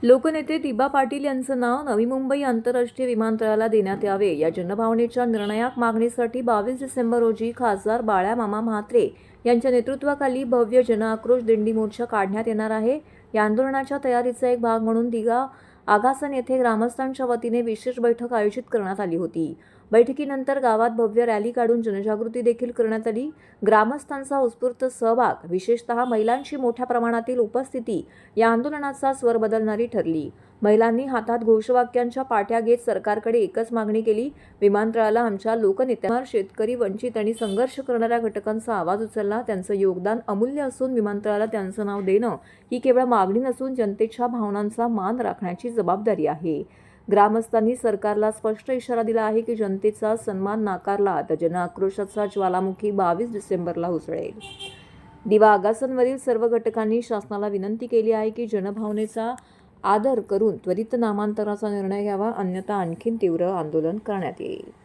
लोकनेते दिबा पाटील यांचं नाव नवी मुंबई आंतरराष्ट्रीय विमानतळाला देण्यात यावे या जनभावनेच्या निर्णायक मागणीसाठी 22 डिसेंबर रोजी खासदार बाळामामा म्हात्रे यांच्या नेतृत्वाखाली भव्य जनआक्रोश दिंडी मोर्चा काढण्यात येणार आहे। या आंदोलनाच्या तयारीचा एक भाग म्हणून दिघा आगासन येथे ग्रामस्थांच्या वतीने विशेष बैठक आयोजित करण्यात आली होती। बैठकीनंतर गावात भव्य रॅली काढून जनजागृती देखील करण्यात आली। ग्रामस्थांचा उत्स्फूर्त सहभाग, विशेषतः महिलांची मोठ्या प्रमाणातील उपस्थिती या आंदोलनाचा स्वर बदलणारी ठरली। महिलांनी हातात घोषवाक्यांच्या पाट्या घेत सरकारकडे एकच मागणी केली, विमानतळाला आमच्या लोकनेत्यांवर शेतकरी, वंचित आणि संघर्ष करणाऱ्या घटकांचा आवाज उचलला। त्यांचं योगदान अमूल्य असून विमानतळाला त्यांचं नाव देणं ही केवळ मागणी नसून जनतेच्या भावनांचा मान राखण्याची जबाबदारी आहे। ग्रामस्थांनी सरकारला स्पष्ट इशारा दिला आहे की जनतेचा सन्मान नाकारला तर जनआक्रोशाचा ज्वालामुखी 22 डिसेंबरला उसळेल। दिवा आगासनवरील सर्व घटकांनी शासनाला विनंती केली आहे की जनभावनेचा आदर करून त्वरित नामांतराचा निर्णय घ्यावा, अन्यथा आणखीन तीव्र आंदोलन करण्यात येईल।